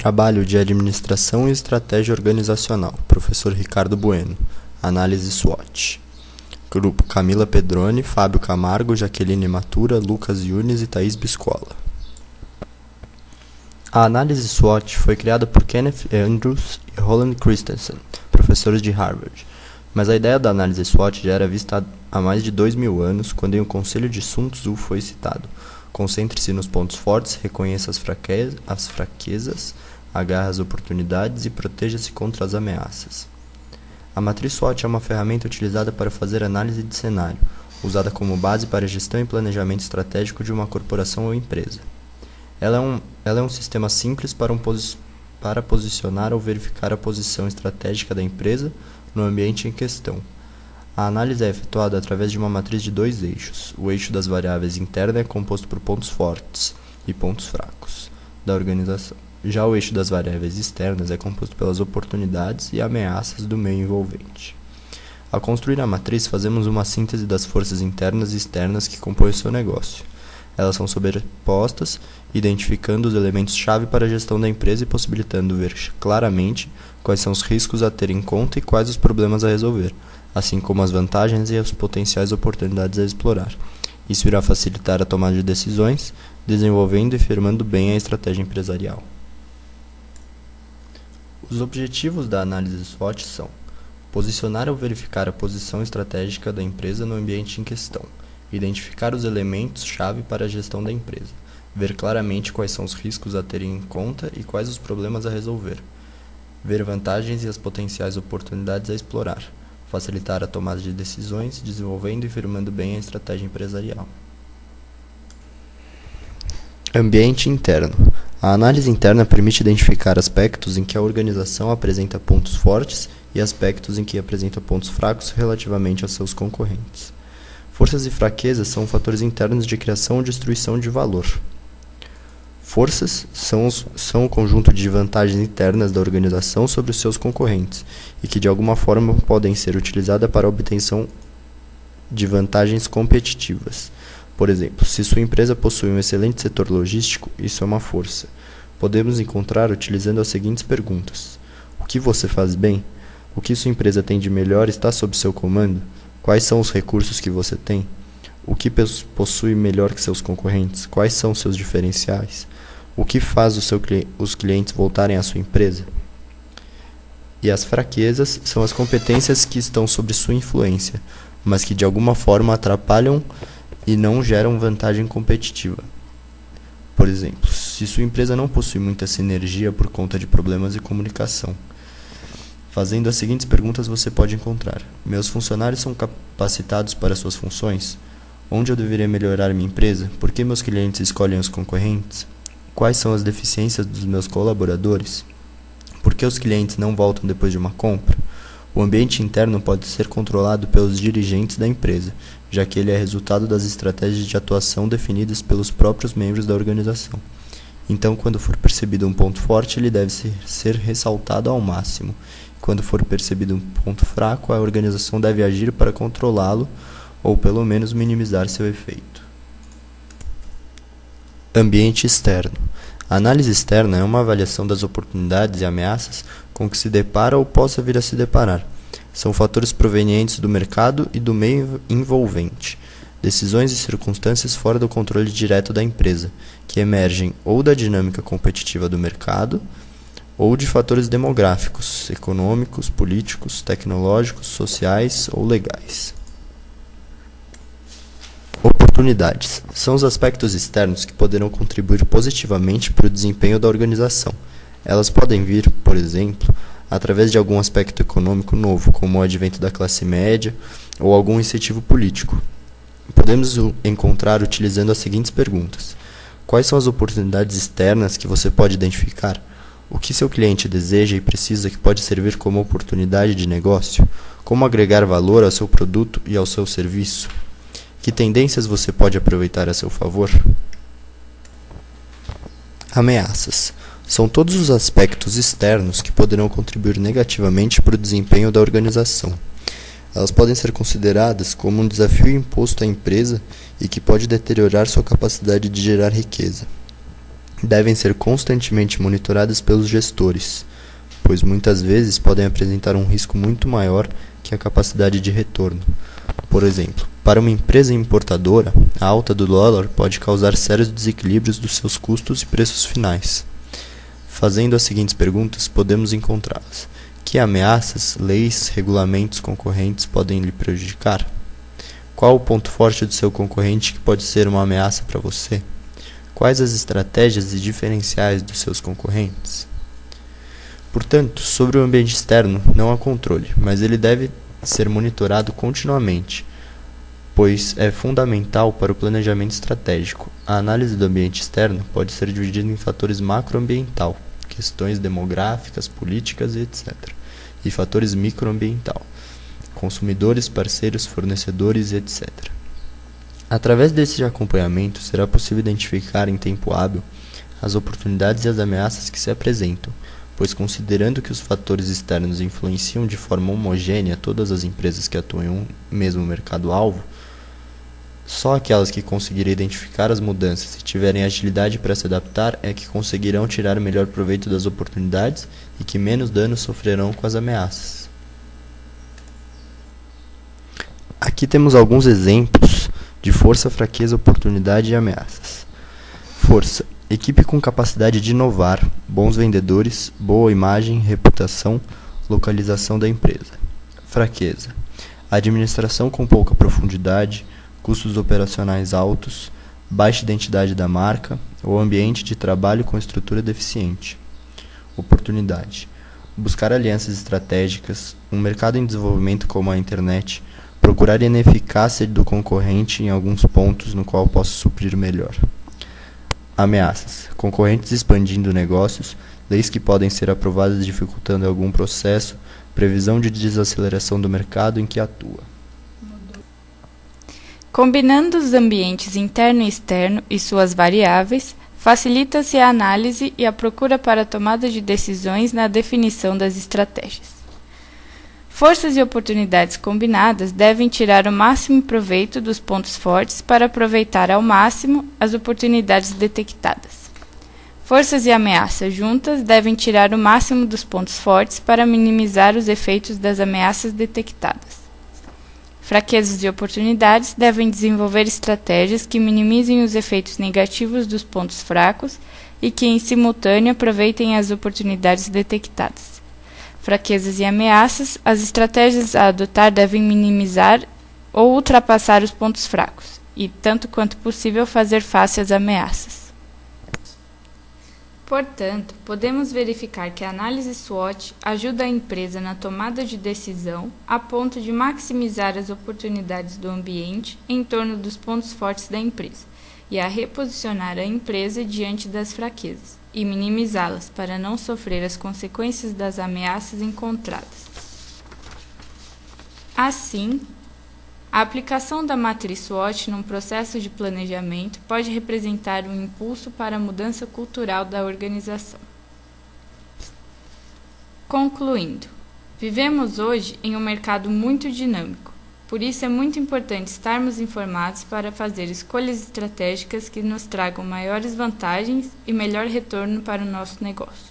Trabalho de Administração e Estratégia Organizacional, Professor Ricardo Bueno. Análise SWOT. Grupo Camila Pedroni, Fábio Camargo, Jaqueline Matura, Lucas Yunes e Thaís Biscola. A análise SWOT foi criada por Kenneth Andrews e Roland Christensen, professores de Harvard. Mas a ideia da análise SWOT já era vista há mais de 2000 anos, quando em um conselho de Sun Tzu foi citado: concentre-se nos pontos fortes, reconheça as fraquezas, agarre as oportunidades e proteja-se contra as ameaças. A matriz SWOT é uma ferramenta utilizada para fazer análise de cenário, usada como base para gestão e planejamento estratégico de uma corporação ou empresa. Ela é um sistema simples para posicionar ou verificar a posição estratégica da empresa no ambiente em questão. A análise é efetuada através de uma matriz de dois eixos. O eixo das variáveis internas é composto por pontos fortes e pontos fracos da organização. Já o eixo das variáveis externas é composto pelas oportunidades e ameaças do meio envolvente. Ao construir a matriz, fazemos uma síntese das forças internas e externas que compõem o seu negócio. Elas são sobrepostas, identificando os elementos-chave para a gestão da empresa e possibilitando ver claramente quais são os riscos a ter em conta e quais os problemas a resolver, assim como as vantagens e as potenciais oportunidades a explorar. Isso irá facilitar a tomada de decisões, desenvolvendo e firmando bem a estratégia empresarial. Os objetivos da análise SWOT são: posicionar ou verificar a posição estratégica da empresa no ambiente em questão, identificar os elementos-chave para a gestão da empresa, ver claramente quais são os riscos a ter em conta e quais os problemas a resolver, ver vantagens e as potenciais oportunidades a explorar, facilitar a tomada de decisões, desenvolvendo e firmando bem a estratégia empresarial. Ambiente interno. A análise interna permite identificar aspectos em que a organização apresenta pontos fortes e aspectos em que apresenta pontos fracos relativamente aos seus concorrentes. Forças e fraquezas são fatores internos de criação ou destruição de valor. Forças são o conjunto de vantagens internas da organização sobre os seus concorrentes e que de alguma forma podem ser utilizadas para a obtenção de vantagens competitivas. Por exemplo, se sua empresa possui um excelente setor logístico, isso é uma força. Podemos encontrar utilizando as seguintes perguntas: o que você faz bem? O que sua empresa tem de melhor está sob seu comando? Quais são os recursos que você tem? O que possui melhor que seus concorrentes? Quais são seus diferenciais? O que faz os clientes voltarem à sua empresa? E as fraquezas são as competências que estão sob sua influência, mas que de alguma forma atrapalham e não geram vantagem competitiva. Por exemplo, se sua empresa não possui muita sinergia por conta de problemas de comunicação. Fazendo as seguintes perguntas você pode encontrar: meus funcionários são capacitados para suas funções? Onde eu deveria melhorar minha empresa? Por que meus clientes escolhem os concorrentes? Quais são as deficiências dos meus colaboradores? Por que os clientes não voltam depois de uma compra? O ambiente interno pode ser controlado pelos dirigentes da empresa, já que ele é resultado das estratégias de atuação definidas pelos próprios membros da organização. Então, quando for percebido um ponto forte, ele deve ser ressaltado ao máximo. Quando for percebido um ponto fraco, a organização deve agir para controlá-lo ou pelo menos minimizar seu efeito. Ambiente externo. A análise externa é uma avaliação das oportunidades e ameaças com que se depara ou possa vir a se deparar. São fatores provenientes do mercado e do meio envolvente, decisões e circunstâncias fora do controle direto da empresa, que emergem ou da dinâmica competitiva do mercado, ou de fatores demográficos, econômicos, políticos, tecnológicos, sociais ou legais. Oportunidades. São os aspectos externos que poderão contribuir positivamente para o desempenho da organização. Elas podem vir, por exemplo, através de algum aspecto econômico novo, como o advento da classe média ou algum incentivo político. Podemos encontrar utilizando as seguintes perguntas: quais são as oportunidades externas que você pode identificar? O que seu cliente deseja e precisa que pode servir como oportunidade de negócio? Como agregar valor ao seu produto e ao seu serviço? Que tendências você pode aproveitar a seu favor? Ameaças. São todos os aspectos externos que poderão contribuir negativamente para o desempenho da organização. Elas podem ser consideradas como um desafio imposto à empresa e que pode deteriorar sua capacidade de gerar riqueza. devem ser constantemente monitoradas pelos gestores, pois muitas vezes podem apresentar um risco muito maior que a capacidade de retorno. Por exemplo, para uma empresa importadora, a alta do dólar pode causar sérios desequilíbrios dos seus custos e preços finais. Fazendo as seguintes perguntas, podemos encontrá-las. Que ameaças, leis, regulamentos concorrentes podem lhe prejudicar? Qual o ponto forte do seu concorrente que pode ser uma ameaça para você? Quais as estratégias e diferenciais dos seus concorrentes? Portanto, sobre o ambiente externo, não há controle, mas ele deve ser monitorado continuamente, pois é fundamental para o planejamento estratégico. A análise do ambiente externo pode ser dividida em fatores macroambiental, questões demográficas, políticas e etc., e fatores microambiental, consumidores, parceiros, fornecedores e etc. Através desse acompanhamento, será possível identificar em tempo hábil as oportunidades e as ameaças que se apresentam, pois considerando que os fatores externos influenciam de forma homogênea todas as empresas que atuam em um mesmo mercado-alvo, só aquelas que conseguirem identificar as mudanças e tiverem agilidade para se adaptar é que conseguirão tirar o melhor proveito das oportunidades e que menos danos sofrerão com as ameaças. Aqui temos alguns exemplos de força, fraqueza, oportunidade e ameaças. Força: equipe com capacidade de inovar, bons vendedores, boa imagem, reputação, localização da empresa. Fraqueza: administração com pouca profundidade, custos operacionais altos, baixa identidade da marca ou ambiente de trabalho com estrutura deficiente. Oportunidade: buscar alianças estratégicas, um mercado em desenvolvimento como a internet, procurar a ineficácia do concorrente em alguns pontos no qual posso suprir melhor. Ameaças: concorrentes expandindo negócios, leis que podem ser aprovadas dificultando algum processo, previsão de desaceleração do mercado em que atua. Combinando os ambientes interno e externo e suas variáveis, facilita-se a análise e a procura para a tomada de decisões na definição das estratégias. Forças e oportunidades combinadas devem tirar o máximo proveito dos pontos fortes para aproveitar ao máximo as oportunidades detectadas. Forças e ameaças juntas devem tirar o máximo dos pontos fortes para minimizar os efeitos das ameaças detectadas. Fraquezas e oportunidades devem desenvolver estratégias que minimizem os efeitos negativos dos pontos fracos e que, em simultâneo, aproveitem as oportunidades detectadas. Fraquezas e ameaças, as estratégias a adotar devem minimizar ou ultrapassar os pontos fracos e, tanto quanto possível, fazer face às ameaças. Portanto, podemos verificar que a análise SWOT ajuda a empresa na tomada de decisão a ponto de maximizar as oportunidades do ambiente em torno dos pontos fortes da empresa e a reposicionar a empresa diante das fraquezas e minimizá-las para não sofrer as consequências das ameaças encontradas. Assim, a aplicação da matriz SWOT num processo de planejamento pode representar um impulso para a mudança cultural da organização. Concluindo, vivemos hoje em um mercado muito dinâmico, por isso é muito importante estarmos informados para fazer escolhas estratégicas que nos tragam maiores vantagens e melhor retorno para o nosso negócio.